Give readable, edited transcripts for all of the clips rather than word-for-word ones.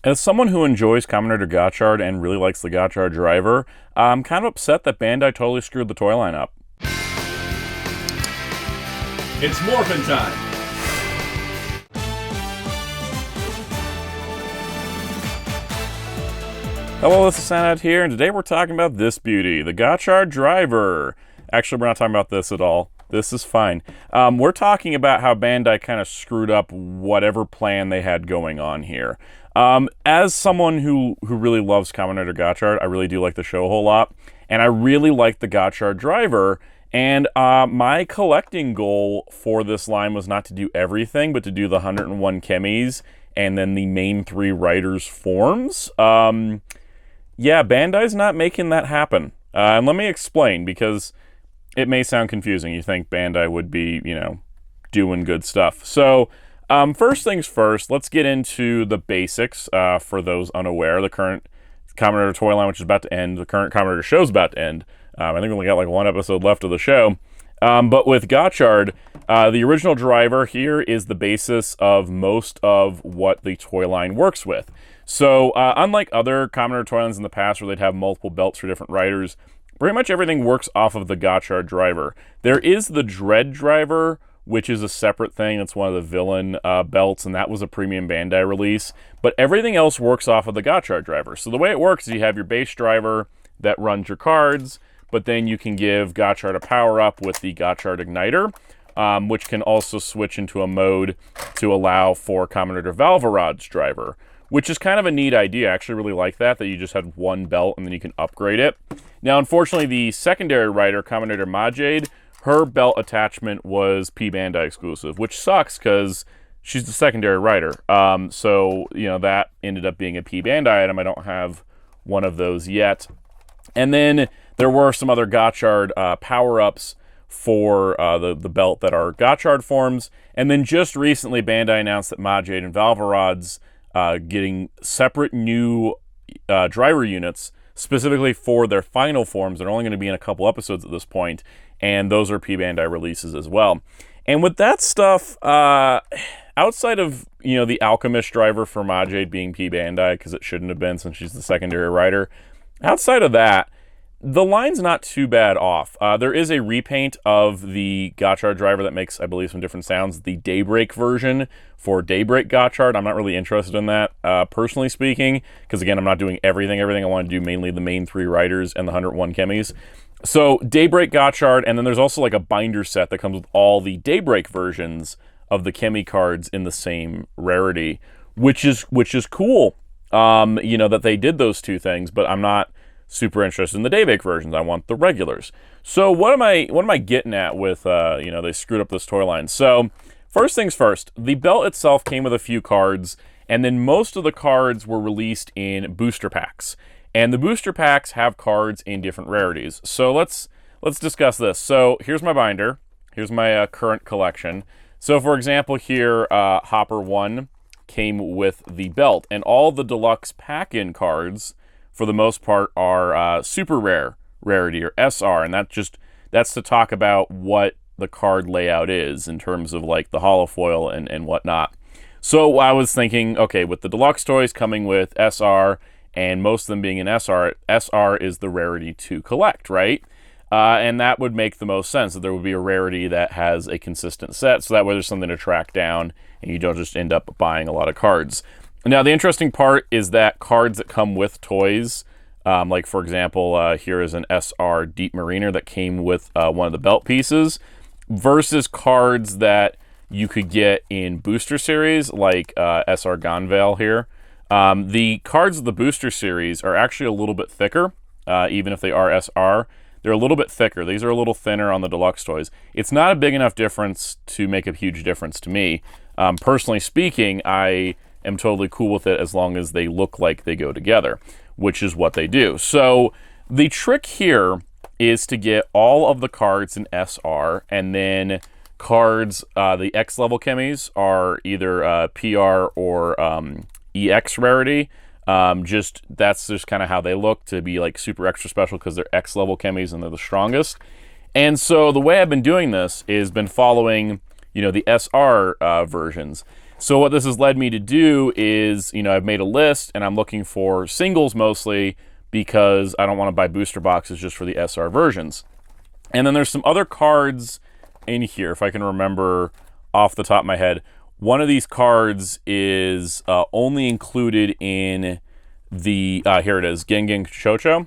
As someone who enjoys Kamen Rider Gotchard and really likes the Gotchard driver, I'm kind of upset that Bandai totally screwed the Toyline up. It's morphin' time! Hello, this is Soundout here, and today we're talking about this beauty, the Gotchard driver. Actually, we're not talking about this at all. This is fine. We're talking about how Bandai kind of screwed up whatever plan they had going on here. As someone who really loves Kamen Rider Gotchard, I really do like the show a whole lot, and I really like the Gotchard driver, and my collecting goal for this line was not to do everything, but to do the 101 Chemys, and then the main 3 Riders forms. Yeah, Bandai's not making that happen. And let me explain, because it may sound confusing. You think Bandai would be, doing good stuff. So, first things first, let's get into the basics for those unaware. The current Kamen Rider Toyline, which is about to end, the current Kamen Rider show is about to end. I think we only got like 1 episode left of the show. But with Gotchard, the original driver here is the basis of most of what the Toyline works with. So, unlike other Kamen Rider Toylines in the past where they'd have multiple belts for different riders, pretty much everything works off of the Gotchard driver. There is the Dread driver, which is a separate thing. It's one of the villain belts, and that was a premium Bandai release. But everything else works off of the Gotchard driver. So the way it works is you have your base driver that runs your cards, but then you can give Gotchard a power-up with the Gotchard Igniter, which can also switch into a mode to allow for Kamen Rider Valvarod's driver, which is kind of a neat idea. I actually really like that you just had one belt and then you can upgrade it. Now, unfortunately, the secondary rider, Kamen Rider Majade, her belt attachment was P-Bandai exclusive, which sucks because she's the secondary rider. So, that ended up being a P-Bandai item. I don't have one of those yet. And then there were some other Gotchard power-ups for the belt that are Gotchard forms. And then just recently, Bandai announced that Majade and Valvarod's getting separate new driver units specifically for their final forms. They're only going to be in a couple episodes at this point, and those are P-Bandai releases as well. And with that stuff, outside of, the Alchemist driver for Majade being P-Bandai, because it shouldn't have been since she's the secondary rider, outside of that, the line's not too bad off. There is a repaint of the Gotchard driver that makes, I believe, some different sounds. The Daybreak version for Daybreak Gotchard. I'm not really interested in that, personally speaking, because, again, I'm not doing everything. I want to do mainly the main 3 riders and the 101 Chemys. So, Daybreak Gotchard, and then there's also like a binder set that comes with all the Daybreak versions of the Chemy cards in the same rarity, which is cool, that they did those 2 things, but I'm not super interested in the Daybreak versions. I want the regulars. So what am I getting at with, they screwed up this Toyline? So first things first, the belt itself came with a few cards, and then most of the cards were released in booster packs. And the booster packs have cards in different rarities. So let's discuss this. So here's my binder. Here's my current collection. So for example here, Hopper 1 came with the belt, and all the deluxe pack-in cards for the most part are super rare rarity, or SR, and that's to talk about what the card layout is in terms of like the holofoil and whatnot. So I was thinking, okay, with the deluxe toys coming with SR and most of them being in SR, SR is the rarity to collect, right? And that would make the most sense, that there would be a rarity that has a consistent set, so that way there's something to track down and you don't just end up buying a lot of cards. Now, the interesting part is that cards that come with toys, like for example, here is an SR Deep Mariner that came with one of the belt pieces, versus cards that you could get in booster series, like SR Gonvale here. The cards of the booster series are actually a little bit thicker, even if they are SR. They're a little bit thicker. These are a little thinner on the deluxe toys. It's not a big enough difference to make a huge difference to me. Personally speaking, I am totally cool with it as long as they look like they go together, which is what they do. So the trick here is to get all of the cards in SR, and then cards, the X level Chemys are either PR or EX rarity. That's just kind of how they look, to be like super extra special because they're X level Chemys and they're the strongest. And so the way I've been doing this is been following, the SR versions. So what this has led me to do is, you know, I've made a list and I'm looking for singles mostly because I don't want to buy booster boxes just for the SR versions. And then there's some other cards in here, if I can remember off the top of my head. One of these cards is only included in the, here it is, Gengen Chocho.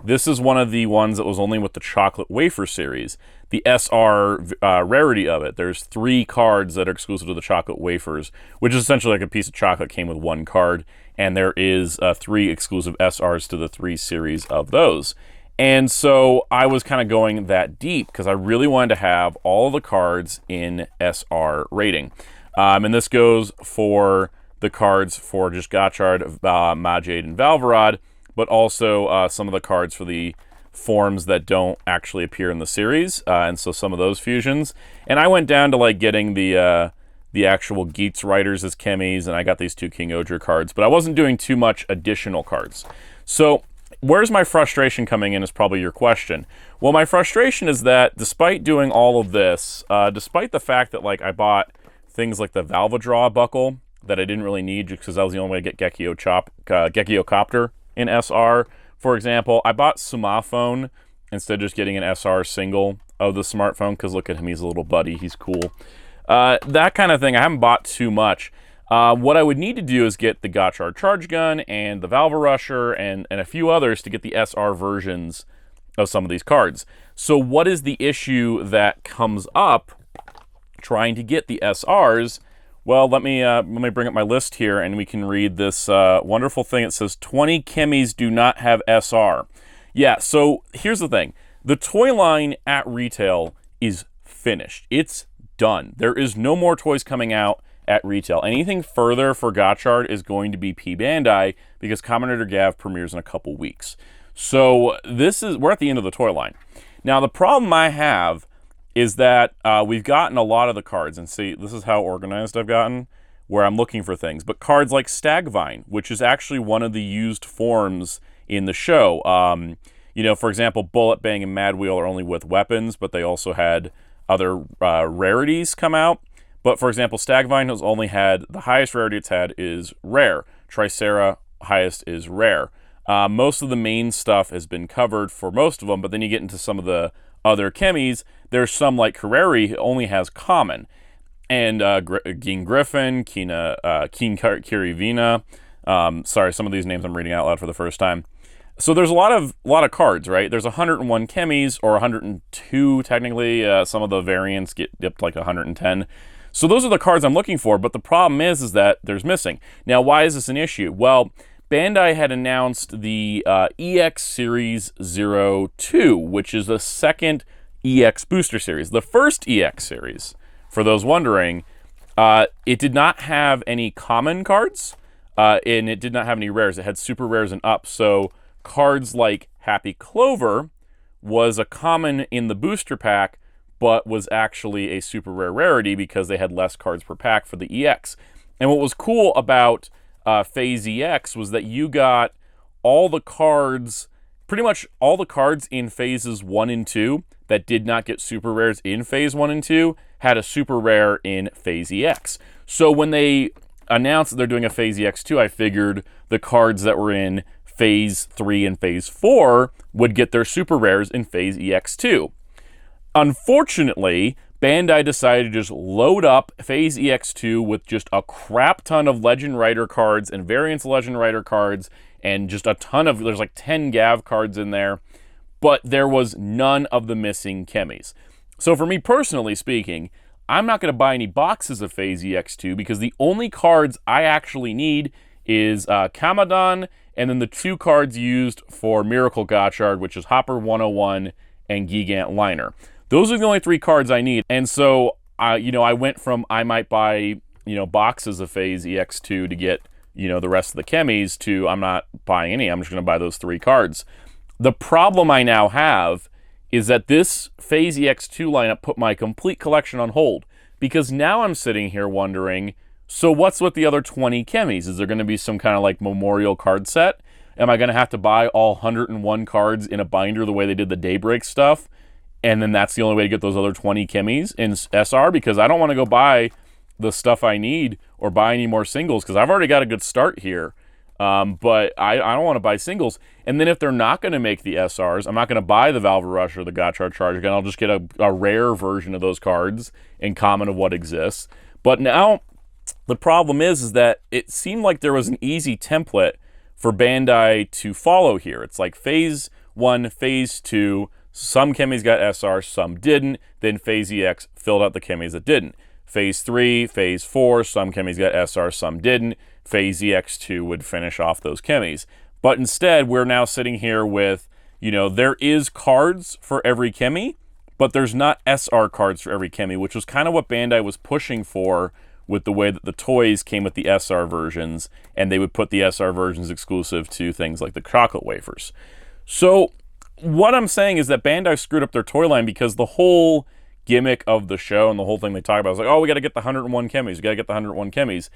This is one of the ones that was only with the chocolate wafer series. The SR rarity of it. There's 3 cards that are exclusive to the chocolate wafers, which is essentially like a piece of chocolate came with 1 card, and there is 3 exclusive SRs to the 3 series of those. And so I was kind of going that deep because I really wanted to have all the cards in SR rating. And this goes for the cards for just Gotchard, Majade, and Valvarad, but also some of the cards for the forms that don't actually appear in the series, and so some of those fusions. And I went down to like getting the actual Geats Riders as Chemys, and I got these 2 King Odra cards, but I wasn't doing too much additional cards. So where's my frustration coming in is probably your question. Well, my frustration is that despite doing all of this, despite the fact that like I bought things like the Valvadraw buckle that I didn't really need just because that was the only way to get Gekio Copter in SR, for example, I bought Sumaphone instead of just getting an SR single of the smartphone because look at him, he's a little buddy, he's cool. That kind of thing, I haven't bought too much. What I would need to do is get the Gotchard Charge Gun and the Valvarusher and a few others to get the SR versions of some of these cards. So what is the issue that comes up trying to get the SRs? Well, let me bring up my list here and we can read this wonderful thing. It says 20 Chemys do not have SR. Yeah, so here's the thing. The toy line at retail is finished. It's done. There is no more toys coming out at retail. Anything further for Gotchard is going to be P-Bandai because Kamen Rider Gav premieres in a couple weeks. So we're at the end of the toy line. Now, the problem I have is that we've gotten a lot of the cards, and see, this is how organized I've gotten, where I'm looking for things. But cards like Stagvine, which is actually one of the used forms in the show. You know, for example, Bullet Bang and Mad Wheel are only with weapons, but they also had other rarities come out. But for example, Stagvine has only had, the highest rarity it's had is rare. Tricera, highest is rare. Most of the main stuff has been covered for most of them, but then you get into some of the other Chemys. There's some like Kareri only has common. And Geen Griffin, Keen Kirivina. Sorry, some of these names I'm reading out loud for the first time. So there's a lot of cards, right? There's 101 Chemys, or 102 technically. Some of the variants get dipped like 110. So those are the cards I'm looking for, but the problem is that there's missing. Now, why is this an issue? Well, Bandai had announced the EX Series 02, which is the second EX booster series. The first EX series, for those wondering, it did not have any common cards, and it did not have any rares. It had super rares and up. So cards like Happy Clover was a common in the booster pack, but was actually a super rare rarity because they had less cards per pack for the EX. And what was cool about Phase EX was that you got all the cards, pretty much all the cards in Phases 1 and 2 that did not get super rares in Phase 1 and 2 had a super rare in Phase EX. So when they announced that they're doing a Phase EX 2, I figured the cards that were in Phase 3 and Phase 4 would get their super rares in Phase EX 2. Unfortunately, Bandai decided to just load up Phase EX2 with just a crap ton of Legend Rider cards and Variants Legend Rider cards and just a ton of, there's like 10 Gav cards in there, but there was none of the missing Chemys. So for me personally speaking, I'm not going to buy any boxes of Phase EX2 because the only cards I actually need is Kamadan and then the 2 cards used for Miracle Gotchard, which is Hopper 101 and Gigant Liner. Those are the only 3 cards I need. And so, I went from I might buy, boxes of Phase EX2 to get, the rest of the Chemys to I'm not buying any. I'm just going to buy those 3 cards. The problem I now have is that this Phase EX2 lineup put my complete collection on hold because now I'm sitting here wondering, so what's with the other 20 Chemys? Is there going to be some kind of like memorial card set? Am I going to have to buy all 101 cards in a binder the way they did the Daybreak stuff? And then that's the only way to get those other 20 Chemys in SR because I don't want to go buy the stuff I need or buy any more singles because I've already got a good start here. But I don't want to buy singles. And then if they're not going to make the SRs, I'm not going to buy the Valve Rush or the Gotchard Charge again. I'll just get a rare version of those cards in common of what exists. But now the problem is that it seemed like there was an easy template for Bandai to follow here. It's like Phase 1, Phase 2, some chemis got SR, some didn't. Then Phase EX filled out the chemis that didn't. Phase 3, Phase 4, some chemis got SR, some didn't. Phase EX2 would finish off those chemis. But instead, we're now sitting here with, you know, there is cards for every chemi, but there's not SR cards for every chemi, which was kind of what Bandai was pushing for with the way that the toys came with the SR versions, and they would put the SR versions exclusive to things like the chocolate wafers. So what I'm saying is that Bandai screwed up their toy line because the whole gimmick of the show and the whole thing they talk about is like, oh, we got to get the 101 chemis. We got to get the 101 chemis.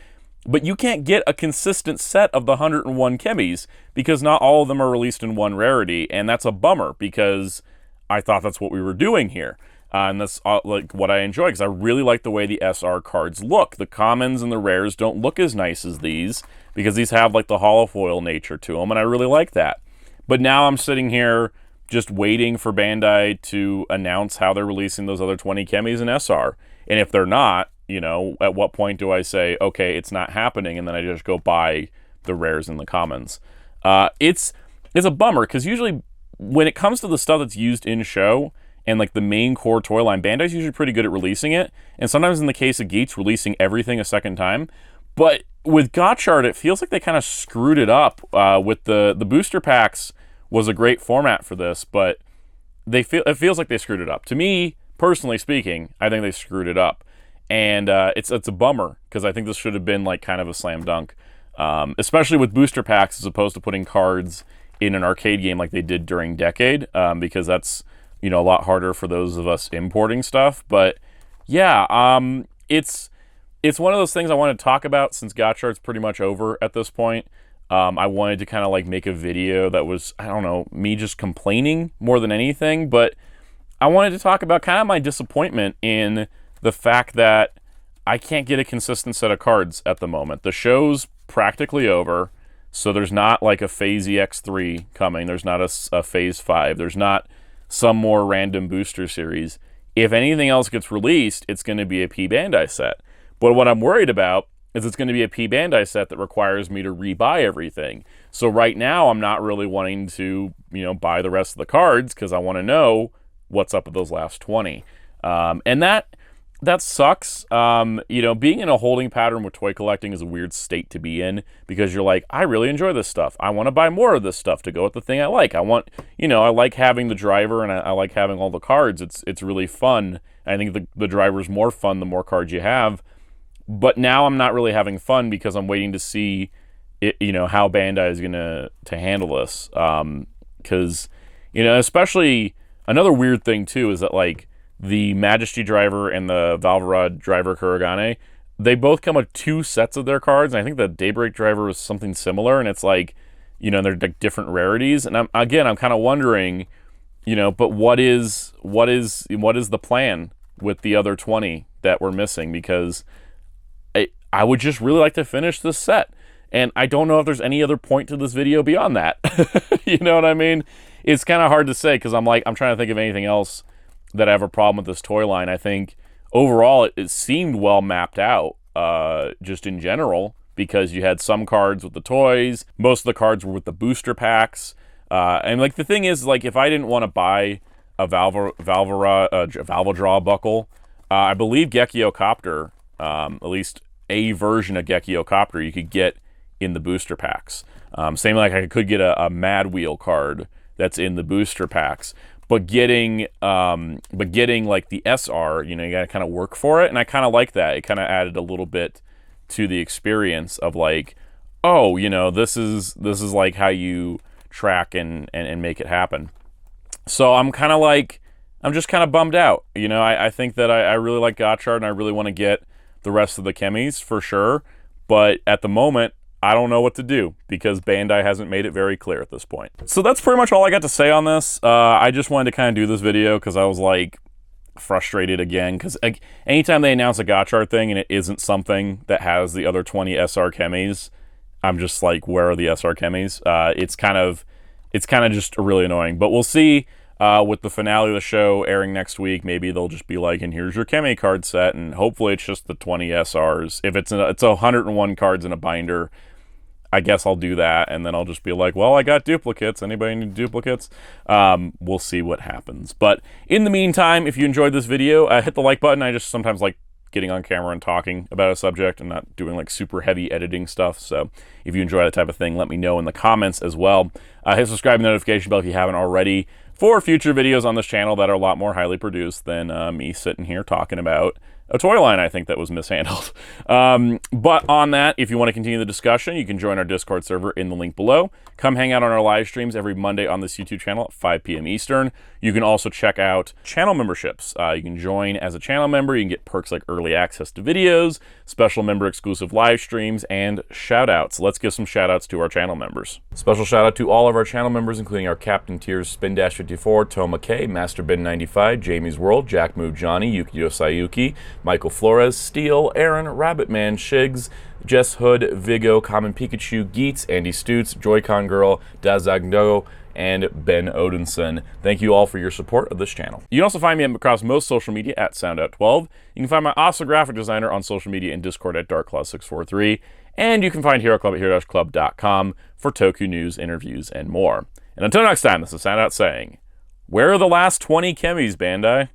But you can't get a consistent set of the 101 chemis because not all of them are released in one rarity, and that's a bummer because I thought that's what we were doing here. And that's like what I enjoy because I really like the way the SR cards look. The commons and the rares don't look as nice as these because these have like the holofoil nature to them, and I really like that. But now I'm sitting here just waiting for Bandai to announce how they're releasing those other 20 chemis in SR. And if they're not, you know, at what point do I say, okay, it's not happening, and then I just go buy the rares and the commons? It's a bummer, because usually when it comes to the stuff that's used in show, and like the main core toy line, Bandai's usually pretty good at releasing it, and sometimes in the case of Geats, releasing everything a second time. But with Gotchard, it feels like they kind of screwed it up. With the booster packs was a great format for this, but it feels like they screwed it up. To me, personally speaking, I think they screwed it up. And it's a bummer, because I think this should have been like kind of a slam dunk, especially with booster packs as opposed to putting cards in an arcade game like they did during Decade, because that's, you know, a lot harder for those of us importing stuff. But yeah, it's one of those things I wanted to talk about since Gotchard's pretty much over at this point. I wanted to kind of like make a video that was, I don't know, me just complaining more than anything, but I wanted to talk about kind of my disappointment in the fact that I can't get a consistent set of cards at the moment. The show's practically over, so there's not like a Phase EX3 coming. There's not a Phase 5. There's not some more random booster series. If anything else gets released, it's going to be a P-Bandai set. But what I'm worried about is it's going to be a P-Bandai set that requires me to rebuy everything. So right now, I'm not really wanting to, you know, buy the rest of the cards because I want to know what's up with those last 20. And that sucks. You know, being in a holding pattern with toy collecting is a weird state to be in because you're like, I really enjoy this stuff. I want to buy more of this stuff to go with the thing I like. I want, you know, I like having the driver and I like having all the cards. It's really fun. I think the driver's more fun the more cards you have. But now I'm not really having fun because I'm waiting to see it, you know, how Bandai is going to handle this. Because, you know, especially another weird thing too is that like the Majesty driver and the Valverod driver Kurogane, they both come with 2 sets of their cards. And I think the Daybreak driver was something similar, and it's like, you know, they're like different rarities. And I'm kind of wondering, you know, but what is the plan with the other 20 that we're missing? Because I would just really like to finish this set. And I don't know if there's any other point to this video beyond that. You know what I mean? It's kind of hard to say because I'm trying to think of anything else that I have a problem with this toy line. I think overall it seemed well mapped out, just in general, because you had some cards with the toys. Most of the cards were with the booster packs. And like the thing is, like if I didn't want to buy a Valvadraw buckle, I believe Gekiocopter, at least a version of Gekiocopter, you could get in the booster packs. Same like I could get a Mad Wheel card that's in the booster packs. But getting like the SR, you know, you gotta kind of work for it, and I kind of like that. It kind of added a little bit to the experience of like, oh, you know, this is like how you track and make it happen. So I'm just kind of bummed out. You know, I think that I really like Gotchard and I really want to get the rest of the chemis for sure. But at the moment, I don't know what to do because Bandai hasn't made it very clear at this point. So that's pretty much all I got to say on this. I just wanted to kind of do this video because I was like, frustrated again, because anytime they announce a Gotchard thing and it isn't something that has the other 20 SR Chemys, I'm just like, where are the SR Chemys? It's kind of just really annoying. But we'll see with the finale of the show airing next week. Maybe they'll just be like, and here's your Chemy card set, and hopefully it's just the 20 SRs. If it's 101 cards in a binder, I guess I'll do that, and then I'll just be like, well, I got duplicates. Anybody need duplicates? We'll see what happens. But in the meantime, if you enjoyed this video, hit the like button. I just sometimes like getting on camera and talking about a subject and not doing like super heavy editing stuff. So if you enjoy that type of thing, let me know in the comments as well. Hit subscribe and notification bell if you haven't already for future videos on this channel that are a lot more highly produced than me sitting here talking about a toy line I think that was mishandled. But on that, if you want to continue the discussion, you can join our Discord server in the link below. Come hang out on our live streams every Monday on this YouTube channel at 5 p.m. Eastern. You can also check out channel memberships. You can join as a channel member. You can get perks like early access to videos, special member exclusive live streams, and shout outs. Let's give some shout outs to our channel members. Special shout out to all of our channel members, including our Captain Tiers, Spin Dash 54, Toma K, Master Bin 95, Jamie's World, Jack Move Johnny, Yukio Sayuki, Michael Flores, Steel, Aaron, Rabbitman, Shigs, Jess Hood, Vigo, Common Pikachu, Geets, Andy Stutz, Joy-Con Girl, Dazagno, and Ben Odinson. Thank you all for your support of this channel. You can also find me across most social media at Soundout12. You can find my awesome graphic designer on social media and Discord at DarkClaw643. And you can find Hero Club at hero-club.com for Toku news, interviews, and more. And until next time, this is Soundout saying, where are the last 20 Chemys, Bandai?